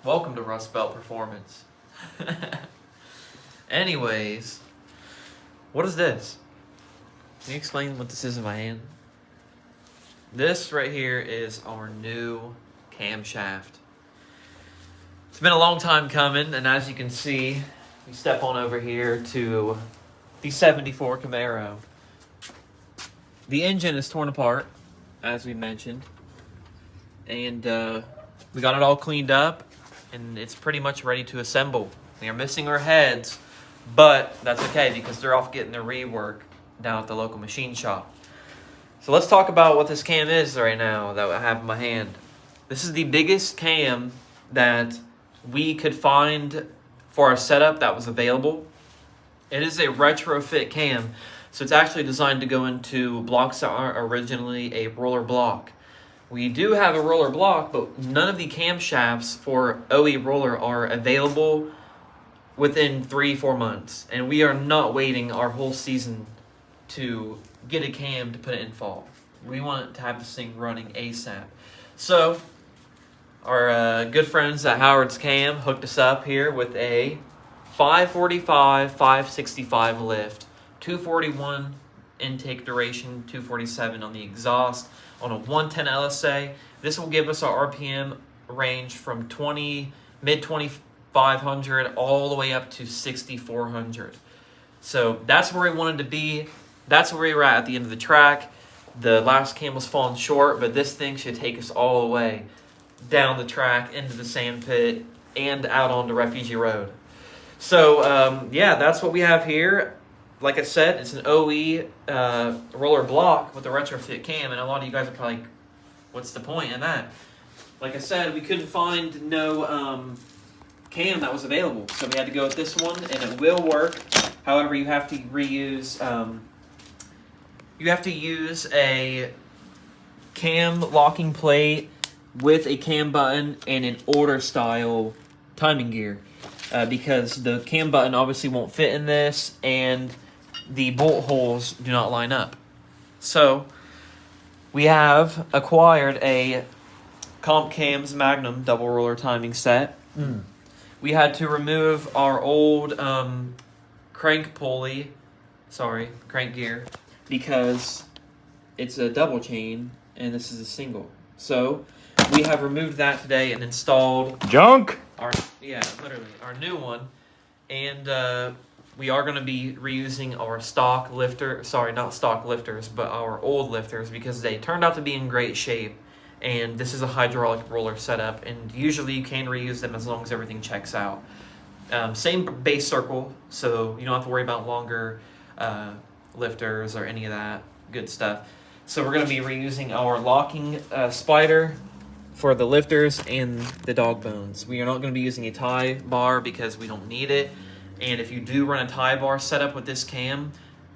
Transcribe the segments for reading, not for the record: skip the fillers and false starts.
Welcome to Rust Belt Performance. Anyways, what is this? Can you explain what this is in my hand? This right here is our new camshaft. It's been a long time coming, and as you can see, we step on over here to the 74 Camaro. The engine is torn apart, as we mentioned, and we got it all cleaned up, and it's pretty much ready to assemble. We are missing our heads, but that's okay because they're off getting their rework down at the local machine shop. So let's talk about what this cam is right now that I have in my hand. This is the biggest cam that we could find for our setup that was available. It is a retrofit cam, so it's actually designed to go into blocks that aren't originally a roller block. We do have a roller block, but none of the camshafts for OE roller are available within 3-4 months. And we are not waiting our whole season to get a cam to put it in fall. We want to have this thing running ASAP. So our good friends at Howard's Cam hooked us up here with a 545, 565 lift, 241 intake duration, 247 on the exhaust, on a 110 LSA. This will give us our RPM range from mid 2500 all the way up to 6400. So that's where we wanted to be. That's where we were at the end of the track. The last cam was falling short, but this thing should take us all the way down the track into the sand pit and out onto Refugee Road. So yeah, that's what we have here. Like I said, it's an OE roller block with a retrofit cam, and a lot of you guys are probably like, what's the point in that? Like I said, we couldn't find no cam that was available, so we had to go with this one, and it will work. However, you have to reuse, you have to use a cam locking plate with a cam button and an order style timing gear, because the cam button obviously won't fit in this, and the bolt holes do not line up. So we have acquired a Comp Cams Magnum double roller timing set. We had to remove our old crank gear, because it's a double chain and this is a single. So we have removed that today and installed junk. Our new one, and we are going to be reusing our stock lifter. Sorry, not stock lifters, but our old lifters, because they turned out to be in great shape. And this is a hydraulic roller setup, and usually you can reuse them as long as everything checks out. Same base circle, so you don't have to worry about longer lifters or any of that good stuff. So we're going to be reusing our locking spider for the lifters and the dog bones. We are not going to be using a tie bar because we don't need it. And if you do run a tie bar setup with this cam,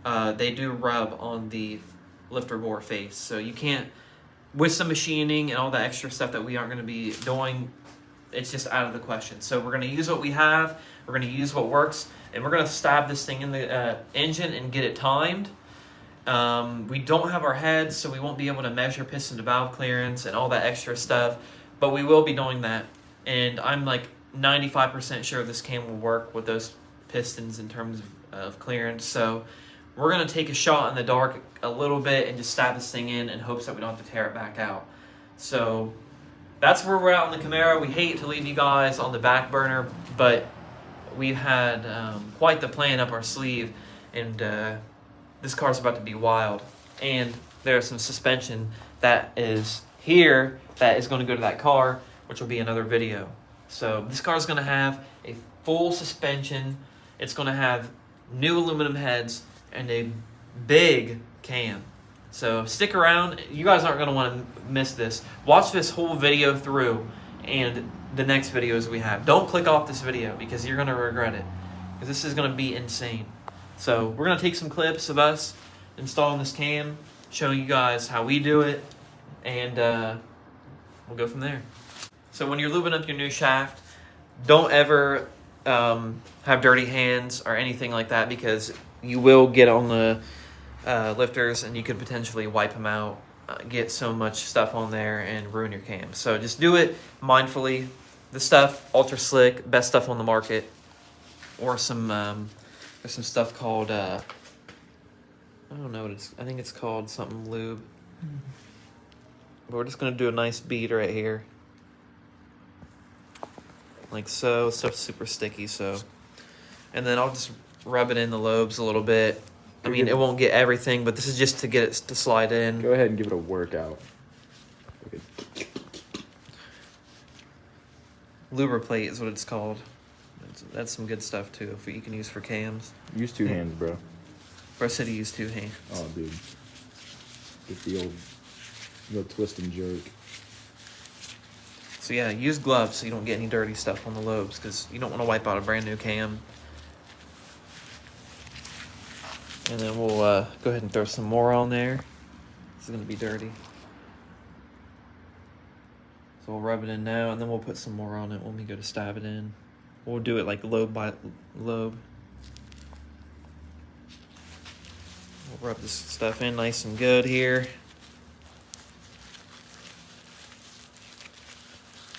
they do rub on the lifter bore face. So you can't, with some machining and all the extra stuff that we aren't going to be doing, it's just out of the question. So we're going to use what we have, we're going to use what works, and we're going to stab this thing in the engine and get it timed. We don't have our heads, so we won't be able to measure piston to valve clearance and all that extra stuff, but we will be doing that. And I'm like 95% sure this cam will work with those pistons in terms of clearance. So we're going to take a shot in the dark a little bit and just stab this thing in hopes that we don't have to tear it back out. So that's where we're at on the Camaro. We hate to leave you guys on the back burner, but we've had quite the plan up our sleeve, and this car's about to be wild. And there's some suspension that is here that is going to go to that car, which will be another video. So this car is going to have a full suspension. It's going to have new aluminum heads and a big cam. So stick around. You guys aren't going to want to miss this. Watch this whole video through and the next videos we have. Don't click off this video because you're going to regret it, because this is going to be insane. So we're going to take some clips of us installing this cam, showing you guys how we do it, and we'll go from there. So when you're lubing up your new shaft, don't ever have dirty hands or anything like that, because you will get on the lifters and you could potentially wipe them out. get so much stuff on there and ruin your cam. So just do it mindfully. This stuff, ultra slick, best stuff on the market. Or some, there's some stuff called, I don't know what it's, I think it's called something lube. But we're just gonna do a nice bead right here. Like so. Stuff's super sticky, so. And then I'll just rub it in the lobes a little bit. I mean, it won't get everything, but this is just to get it to slide in. Go ahead and give it a workout. Lubriplate is what it's called. That's some good stuff too, if you can use for cams. Use 2 hands, bro. Bro said he used 2 hands. Oh, dude. Get the old twist and jerk. So yeah, use gloves so you don't get any dirty stuff on the lobes, because you don't want to wipe out a brand new cam. And then we'll go ahead and throw some more on there. This is going to be dirty. So we'll rub it in now, and then we'll put some more on it when we go to stab it in. We'll do it like lobe by lobe. We'll rub this stuff in nice and good here.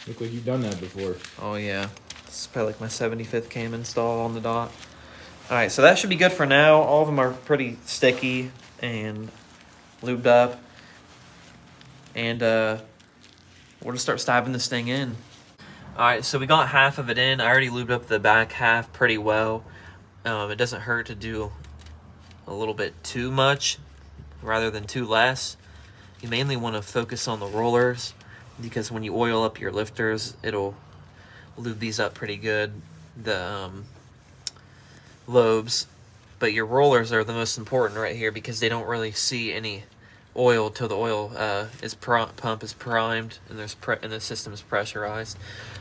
Look like you've done that before. Oh yeah, this is probably like my 75th cam install on the dot. All right, so that should be good for now. All of them are pretty sticky and lubed up. And we'll just start stabbing this thing in. All right, so we got half of it in. I already lubed up the back half pretty well. It doesn't hurt to do a little bit too much rather than too less. You mainly want to focus on the rollers, because when you oil up your lifters, it'll lube these up pretty good, the lobes. But your rollers are the most important right here, because they don't really see any oil till the oil pump is primed and the system is pressurized.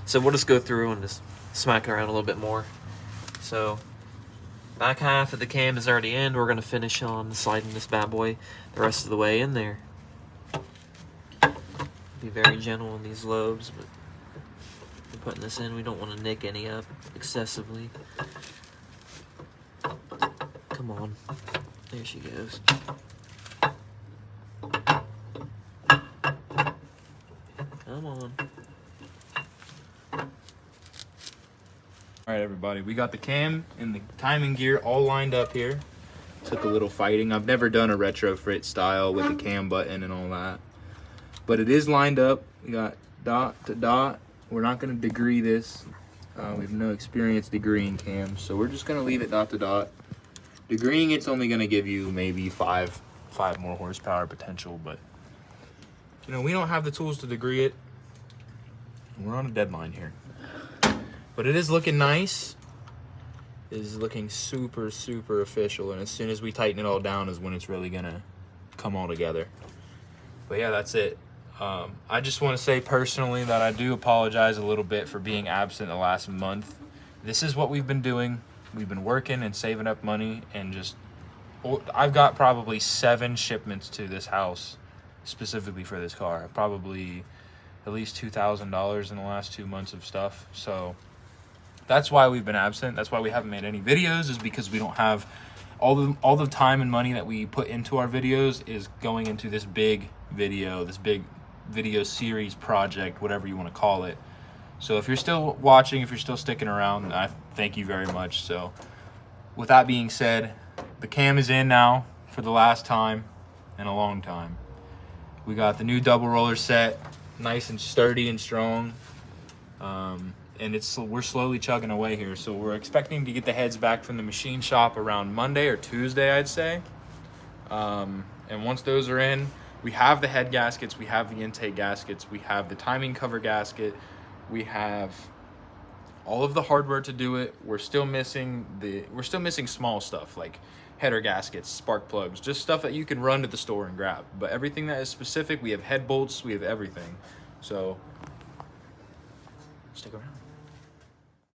So we'll just go through and just smack it around a little bit more. So back half of the cam is already in. We're gonna finish on sliding this bad boy the rest of the way in there. Be very gentle on these lobes, but we're putting this in. We don't want to nick any up excessively. Come on. There she goes. Come on. All right, everybody. We got the cam and the timing gear all lined up here. Took a little fighting. I've never done a retrofit style with the cam button and all that. But it is lined up. We got dot to dot. We're not going to degree this. We have no experience degreeing cams, so we're just going to leave it dot to dot. Degreeing it's only going to give you maybe five more horsepower potential, but you know, we don't have the tools to degree it. We're on a deadline here. But it is looking nice. It is looking super, super official, and as soon as we tighten it all down is when it's really going to come all together. But yeah, that's it. I just want to say personally that I do apologize a little bit for being absent the last month. This is what we've been doing. We've been working and saving up money, and just, I've got probably 7 shipments to this house specifically for this car. Probably at least $2,000 in the last 2 months of stuff. So that's why we've been absent. That's why we haven't made any videos, is because we don't have all the time and money that we put into our videos is going into this big video series project, whatever you want to call it. So if you're still watching, if you're still sticking around, I thank you very much. So with that being said, the cam is in now for the last time in a long time. We got the new double roller set, nice and sturdy and strong. And we're slowly chugging away here. So we're expecting to get the heads back from the machine shop around Monday or Tuesday, I'd say. And once those are in, we have the head gaskets, we have the intake gaskets, we have the timing cover gasket, we have all of the hardware to do it. We're still missing small stuff like header gaskets, spark plugs, just stuff that you can run to the store and grab. But everything that is specific, we have head bolts, we have everything. So stick around.